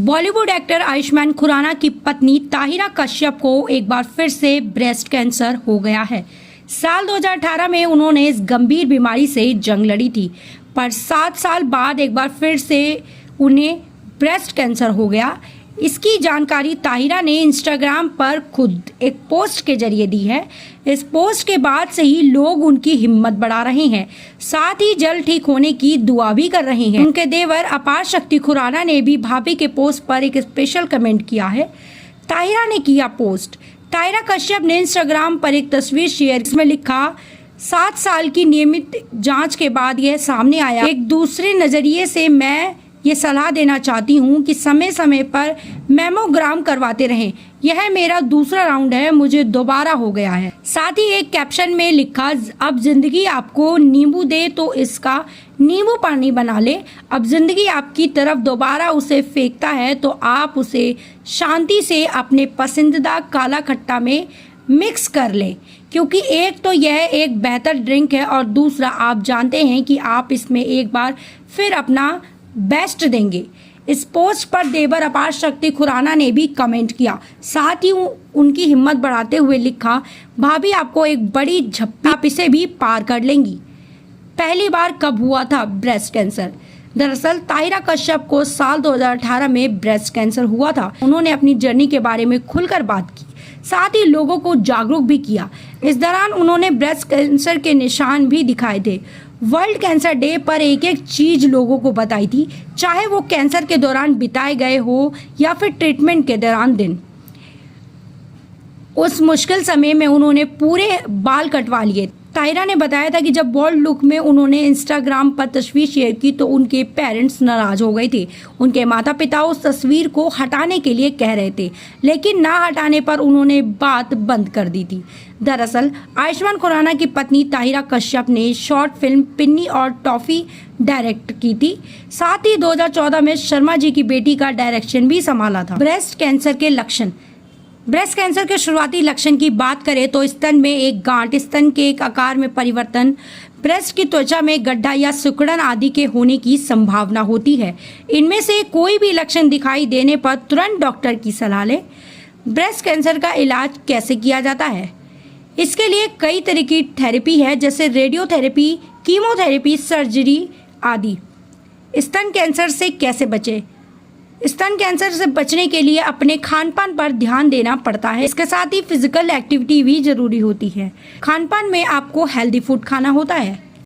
Bollywood actor Ayushman Khurana की पत्नी ताहिरा कश्यप को एक बार फिर से ब्रेस्ट कैंसर हो गया है। साल 2018 में उन्होंने इस गंभीर बीमारी से जंग लड़ी थी, पर 7 साल बाद एक बार फिर से उन्हें ब्रेस्ट कैंसर हो गया। इसकी जानकारी ताहिरा ने इंस्टाग्राम पर खुद एक पोस्ट के जरिए दी है। इस पोस्ट के बाद से ही लोग उनकी हिम्मत बढ़ा रहे हैं, साथ ही जल्द ठीक होने की दुआ भी कर रहे हैं। उनके देवर अपार शक्ति खुराना ने भी भाभी के पोस्ट पर एक स्पेशल कमेंट किया है। ताहिरा ने किया पोस्ट। ताहिरा कश्यप ने इंस्टाग्राम पर एक तस्वीर शेयर, इसमें लिखा 7 साल की नियमित जांच के बाद यह सामने आया। एक दूसरे नजरिए से मैं ये सलाह देना चाहती हूँ कि समय समय पर मेमोग्राम करवाते रहें। यह मेरा दूसरा राउंड है, मुझे दोबारा हो गया है। साथ ही एक कैप्शन में लिखा, अब जिंदगी आपको नींबू दे तो इसका नींबू पानी बना ले। अब जिंदगी आपकी तरफ दोबारा उसे फेंकता है तो आप उसे शांति से अपने पसंदीदा काला खट्टा में मिक्स कर लें, क्योंकि एक तो यह एक बेहतर ड्रिंक है और दूसरा आप जानते हैं कि आप इसमें एक बार फिर अपना बेस्ट देंगे। इस पोस्ट पर देवर अपार शक्ति खुराना ने भी कमेंट किया, साथ ही उनकी हिम्मत बढ़ाते हुए लिखा, भाभी आपको एक बड़ी झप्पी, आप इसे भी पार कर लेंगी। पहली बार कब हुआ था ब्रेस्ट कैंसर? दरअसल ताहिरा कश्यप को साल 2018 में ब्रेस्ट कैंसर हुआ था। उन्होंने अपनी जर्नी के बारे में खुलकर बात की, साथ ही लोगों को जागरूक भी किया। इस दौरान उन्होंने ब्रेस्ट कैंसर के निशान भी दिखाए थे। वर्ल्ड कैंसर डे पर एक एक चीज लोगों को बताई थी, चाहे वो कैंसर के दौरान बिताए गए हो या फिर ट्रीटमेंट के दौरान दिन। उस मुश्किल समय में उन्होंने पूरे बाल कटवा लिए। ताहिरा ने बताया था कि जब बोल्ड लुक में उन्होंने इंस्टाग्राम पर तस्वीर शेयर की तो उनके पेरेंट्स नाराज हो गए थे। उनके माता पिता उस तस्वीर को हटाने के लिए कह रहे थे, लेकिन ना हटाने पर उन्होंने बात बंद कर दी थी। दरअसल आयुष्मान खुराना की पत्नी ताहिरा कश्यप ने शॉर्ट फिल्म पिन्नी और टॉफी डायरेक्ट की थी। साथ ही 2014 में शर्मा जी की बेटी का डायरेक्शन भी संभाला था। ब्रेस्ट कैंसर के लक्षण। ब्रेस्ट कैंसर के शुरुआती लक्षण की बात करें तो स्तन में एक गांठ, स्तन के एक आकार में परिवर्तन, ब्रेस्ट की त्वचा में गड्ढा या सिकुड़न आदि के होने की संभावना होती है। इनमें से कोई भी लक्षण दिखाई देने पर तुरंत डॉक्टर की सलाह लें। ब्रेस्ट कैंसर का इलाज कैसे किया जाता है? इसके लिए कई तरह की थेरेपी है, जैसे रेडियोथेरेपी, कीमोथेरेपी, सर्जरी आदि। स्तन कैंसर से कैसे बचें? स्तन कैंसर से बचने के लिए अपने खानपान पर ध्यान देना पड़ता है। इसके साथ ही फिजिकल एक्टिविटी भी जरूरी होती है। खानपान में आपको हेल्दी फूड खाना होता है।